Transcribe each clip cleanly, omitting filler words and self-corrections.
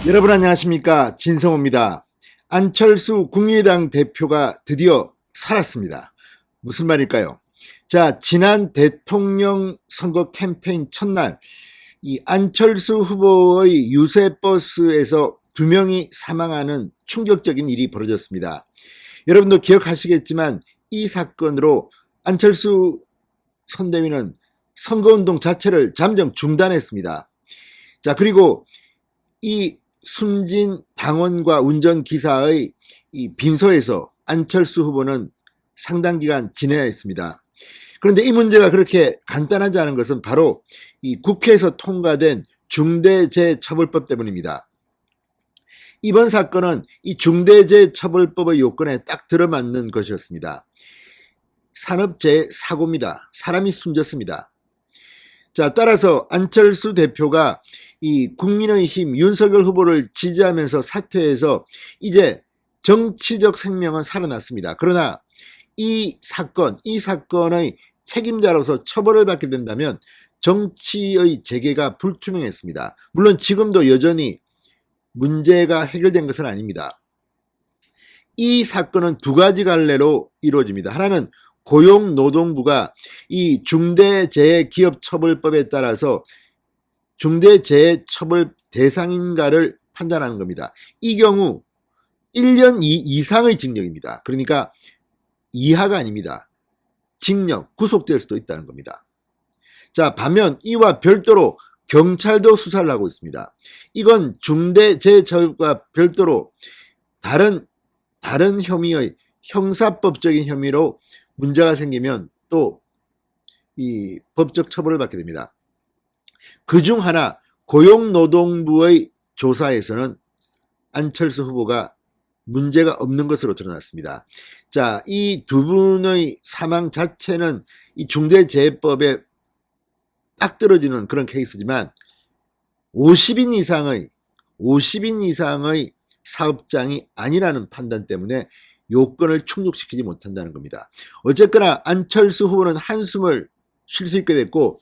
여러분 안녕하십니까, 진성호입니다. 안철수 국민의당 대표가 드디어 살았습니다. 무슨 말일까요? 자, 지난 대통령 선거 캠페인 첫날 이 안철수 후보의 유세버스에서 2명이 사망하는 충격적인 일이 벌어졌습니다. 여러분도 기억하시겠지만 이 사건으로 안철수 선대위는 선거운동 자체를 잠정 중단했습니다. 자, 그리고 이 숨진 당원과 운전기사의 이 빈소에서 안철수 후보는 상당 기간 지내야 했습니다. 그런데 이 문제가 그렇게 간단하지 않은 것은 바로 이 국회에서 통과된 중대재해처벌법 때문입니다. 이번 사건은 이 중대재해처벌법의 요건에 딱 들어맞는 것이었습니다. 산업재해 사고입니다. 사람이 숨졌습니다. 자, 따라서 안철수 대표가 이 국민의힘 윤석열 후보를 지지하면서 사퇴해서 이제 정치적 생명은 살아났습니다. 그러나 이 사건의 책임자로서 처벌을 받게 된다면 정치의 재개가 불투명했습니다. 물론 지금도 여전히 문제가 해결된 것은 아닙니다. 이 사건은 두 가지 갈래로 이루어집니다. 하나는 고용노동부가 이 중대재해기업처벌법에 따라서 중대재해처벌 대상인가를 판단하는 겁니다. 이 경우 1년 이상의 징역입니다. 그러니까 이하가 아닙니다. 징역, 구속될 수도 있다는 겁니다. 자, 반면 이와 별도로 경찰도 수사를 하고 있습니다. 이건 중대재해처벌과 별도로 다른 혐의의 형사법적인 혐의로 문제가 생기면 또 이 법적 처벌을 받게 됩니다. 그중 하나 고용노동부의 조사에서는 안철수 후보가 문제가 없는 것으로 드러났습니다. 자, 이 두 분의 사망 자체는 이 중대재해법에 딱 떨어지는 그런 케이스지만 50인 이상의 사업장이 아니라는 판단 때문에 요건을 충족시키지 못한다는 겁니다. 어쨌거나 안철수 후보는 한숨을 쉴 수 있게 됐고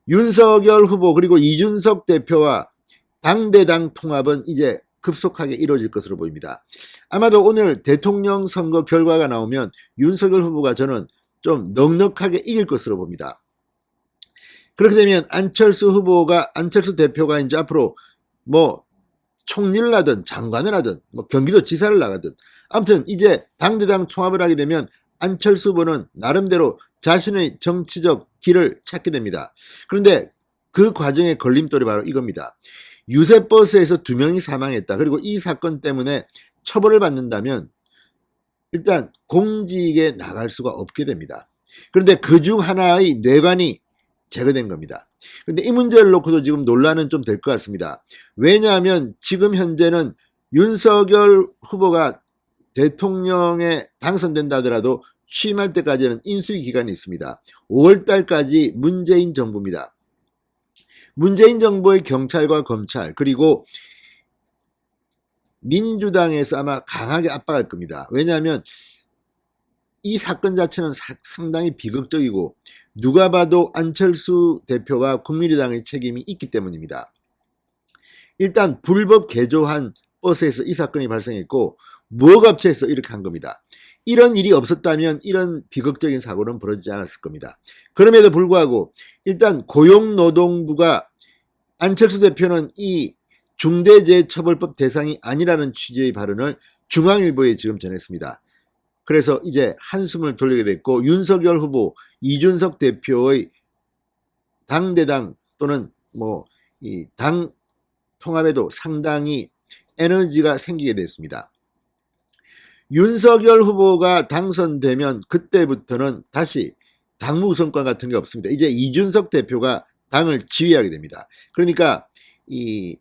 윤석열 후보 그리고 이준석 대표와 당대당 통합은 이제 급속하게 이루어질 것으로 보입니다. 아마도 오늘 대통령 선거 결과가 나오면 윤석열 후보가 저는 좀 넉넉하게 이길 것으로 봅니다. 그렇게 되면 안철수 대표가 이제 앞으로 뭐 총리를 하든 장관을 하든 뭐 경기도 지사를 나가든 아무튼 이제 당대당 통합을 하게 되면 안철수 후보는 나름대로 자신의 정치적 길을 찾게 됩니다. 그런데 그 과정의 걸림돌이 바로 이겁니다. 유세버스에서 2명이 사망했다. 그리고 이 사건 때문에 처벌을 받는다면 일단 공직에 나갈 수가 없게 됩니다. 그런데 그중 하나의 뇌관이 제거된 겁니다. 근데 이 문제를 놓고도 지금 논란은 좀 될 것 같습니다. 왜냐하면 지금 현재는 윤석열 후보가 대통령에 당선된다 하더라도 취임할 때까지는 인수위 기간이 있습니다. 5월 달까지 문재인 정부입니다. 문재인 정부의 경찰과 검찰 그리고 민주당에서 아마 강하게 압박할 겁니다. 왜냐하면 이 사건 자체는 상당히 비극적이고 누가 봐도 안철수 대표와 국민의당의 책임이 있기 때문입니다. 일단 불법 개조한 버스에서 이 사건이 발생했고 무허가업체에서 이렇게 한 겁니다. 이런 일이 없었다면 이런 비극적인 사고는 벌어지지 않았을 겁니다. 그럼에도 불구하고 일단 고용노동부가 안철수 대표는 이 중대재해처벌법 대상이 아니라는 취지의 발언을 중앙일보에 지금 전했습니다. 그래서 이제 한숨을 돌리게 됐고 윤석열 후보, 이준석 대표의 당대당 또는 뭐 이 당 통합에도 상당히 에너지가 생기게 됐습니다. 윤석열 후보가 당선되면 그때부터는 다시 당무 우선권 같은 게 없습니다. 이제 이준석 대표가 당을 지휘하게 됩니다. 그러니까 이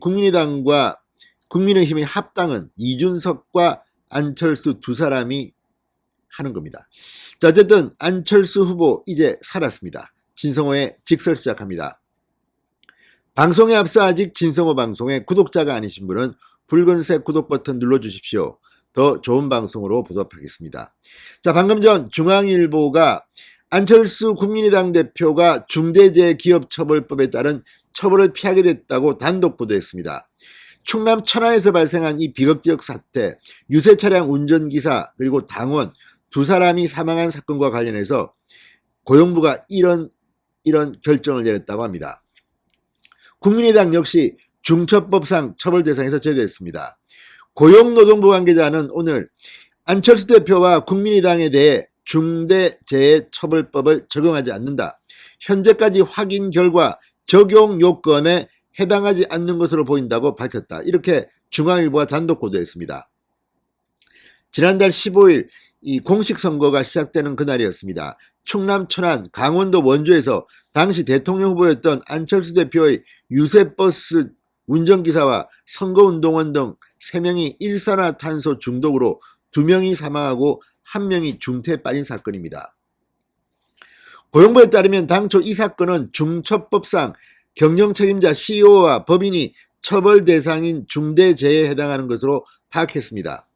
국민의당과 국민의힘의 합당은 이준석과 안철수 두 사람이 하는 겁니다. 자, 어쨌든 안철수 후보 이제 살았습니다. 진성호의 직설 시작합니다. 방송에 앞서 아직 진성호 방송의 구독자가 아니신 분은 붉은색 구독 버튼 눌러주십시오. 더 좋은 방송으로 보도록 하겠습니다. 자, 방금 전 중앙일보가 안철수 국민의당 대표가 중대재해기업처벌법에 따른 처벌을 피하게 됐다고 단독 보도했습니다. 충남 천안에서 발생한 이 비극적 사태, 유세 차량 운전기사 그리고 당원 두 사람이 사망한 사건과 관련해서 고용부가 이런 결정을 내렸다고 합니다. 국민의당 역시 중처법상 처벌 대상에서 제외됐습니다. 고용노동부 관계자는 오늘 안철수 대표와 국민의당에 대해 중대재해처벌법을 적용하지 않는다. 현재까지 확인 결과 적용 요건에 해당하지 않는 것으로 보인다고 밝혔다. 이렇게 중앙일보가 단독 보도했습니다. 지난달 15일 이 공식 선거가 시작되는 그날이었습니다. 충남 천안, 강원도 원주에서 당시 대통령 후보였던 안철수 대표의 유세버스 운전기사와 선거운동원 등 3명이 일산화탄소 중독으로 2명이 사망하고 1명이 중태에 빠진 사건입니다. 고용부에 따르면 당초 이 사건은 중처법상 경영책임자 CEO와 법인이 처벌 대상인 중대재해에 해당하는 것으로 파악했습니다.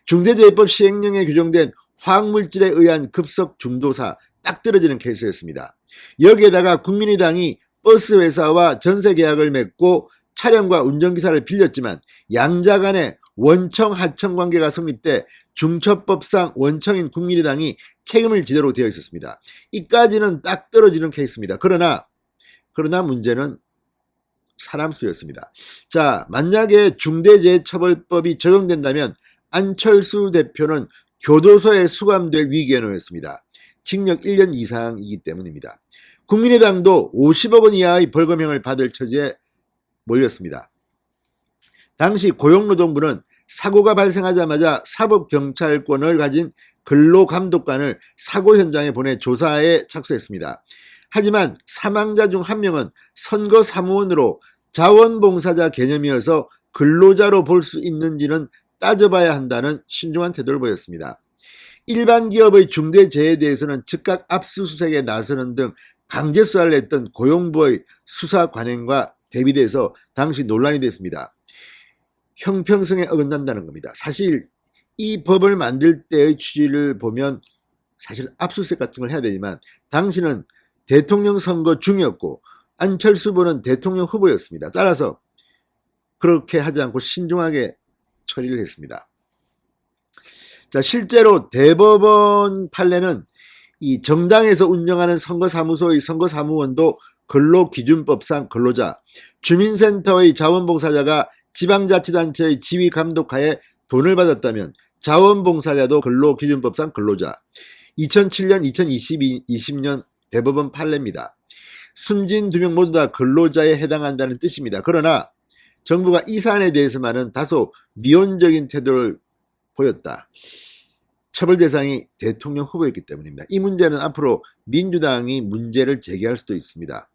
중대재해법 시행령에 규정된 화학물질에 의한 급속 중도사 딱 떨어지는 케이스였습니다. 여기에다가 국민의당이 버스 회사와 전세 계약을 맺고 차량과 운전기사를 빌렸지만 양자 간의 원청 하청 관계가 성립돼 중처법상 원청인 국민의당이 책임을 지도록 되어 있었습니다. 이까지는 딱 떨어지는 케이스입니다. 그러나 문제는 사람 수였습니다. 자, 만약에 중대재해처벌법이 적용된다면 안철수 대표는 교도소에 수감될 위기에 놓였습니다. 징역 1년 이상이기 때문입니다. 국민의당도 50억 원 이하의 벌금형을 받을 처지에 몰렸습니다. 당시 고용노동부는 사고가 발생하자마자 사법경찰권을 가진 근로감독관을 사고 현장에 보내 조사에 착수했습니다. 하지만 사망자 중 1명은 선거사무원으로 자원봉사자 개념이어서 근로자로 볼 수 있는지는 따져봐야 한다는 신중한 태도를 보였습니다. 일반 기업의 중대재해에 대해서는 즉각 압수수색에 나서는 등 강제 수사를 했던 고용부의 수사 관행과 대비돼서 당시 논란이 됐습니다. 형평성에 어긋난다는 겁니다. 사실 이 법을 만들 때의 취지를 보면 사실 압수수색 같은 걸 해야 되지만 당시는 대통령 선거 중이었고 안철수 후보는 대통령 후보였습니다. 따라서 그렇게 하지 않고 신중하게 처리를 했습니다. 자, 실제로 대법원 판례는 이 정당에서 운영하는 선거사무소의 선거사무원도 근로기준법상 근로자, 주민센터의 자원봉사자가 지방자치단체의 지휘감독하에 돈을 받았다면 자원봉사자도 근로기준법상 근로자. 2007년, 2020년 대법원 판례입니다. 숨진 2명 모두 다 근로자에 해당한다는 뜻입니다. 그러나 정부가 이 사안에 대해서만은 다소 미온적인 태도를 보였다. 처벌 대상이 대통령 후보였기 때문입니다. 이 문제는 앞으로 민주당이 문제를 제기할 수도 있습니다.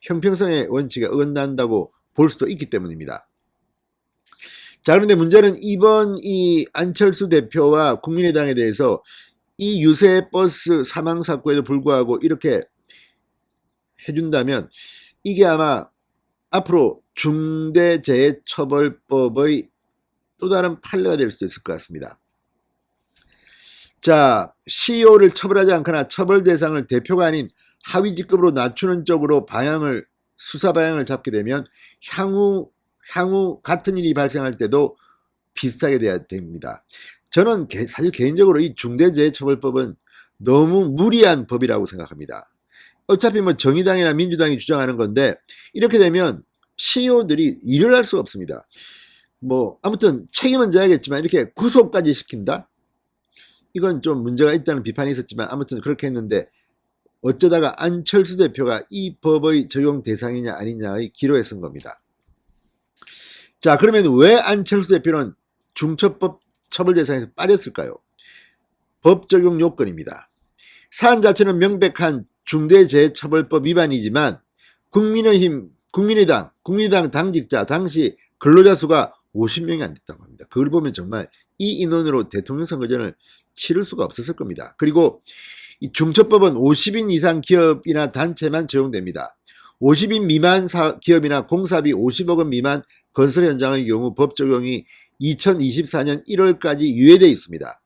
형평성의 원칙에 어긋난다고 볼 수도 있기 때문입니다. 자, 그런데 문제는 이번 이 안철수 대표와 국민의당에 대해서 이 유세 버스 사망 사건에도 불구하고 이렇게 해준다면 이게 아마 앞으로 중대재해처벌법의 또 다른 판례가 될 수도 있을 것 같습니다. 자, CEO를 처벌하지 않거나 처벌 대상을 대표가 아닌 하위 직급으로 낮추는 쪽으로 수사 방향을 잡게 되면 향후 같은 일이 발생할 때도 비슷하게 돼야 됩니다. 저는 사실 개인적으로 이 중대재해처벌법은 너무 무리한 법이라고 생각합니다. 어차피 뭐 정의당이나 민주당이 주장하는 건데 이렇게 되면 CEO들이 일을 할 수가 없습니다. 뭐 아무튼 책임은 져야겠지만 이렇게 구속까지 시킨다? 이건 좀 문제가 있다는 비판이 있었지만 아무튼 그렇게 했는데 어쩌다가 안철수 대표가 이 법의 적용 대상이냐 아니냐의 기로에 선 겁니다. 자, 그러면 왜 안철수 대표는 중처법 처벌 대상에서 빠졌을까요? 법 적용 요건입니다. 사안 자체는 명백한 중대재해처벌법 위반이지만 국민의당 당직자 당시 근로자 수가 50명이 안 됐다고 합니다. 그걸 보면 정말 이 인원으로 대통령 선거전을 치를 수가 없었을 겁니다. 그리고 이 중처법은 50인 이상 기업이나 단체만 적용됩니다. 50인 미만 기업이나 공사비 50억 원 미만 건설 현장의 경우 법 적용이 2024년 1월까지 유예되어 있습니다.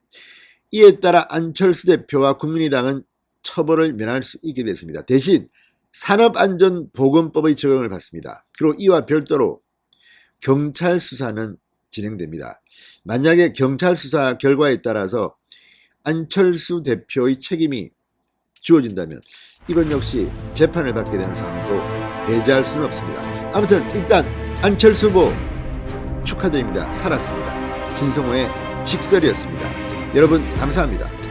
이에 따라 안철수 대표와 국민의당은 처벌을 면할 수 있게 됐습니다. 대신 산업안전보건법의 적용을 받습니다. 그리고 이와 별도로 경찰 수사는 진행됩니다. 만약에 경찰 수사 결과에 따라서 안철수 대표의 책임이 주어진다면 이건 역시 재판을 받게 되는 상황도 배제할 수는 없습니다. 아무튼 일단 안철수 후보 축하드립니다. 살았습니다. 진성호의 직설이었습니다. 여러분 감사합니다.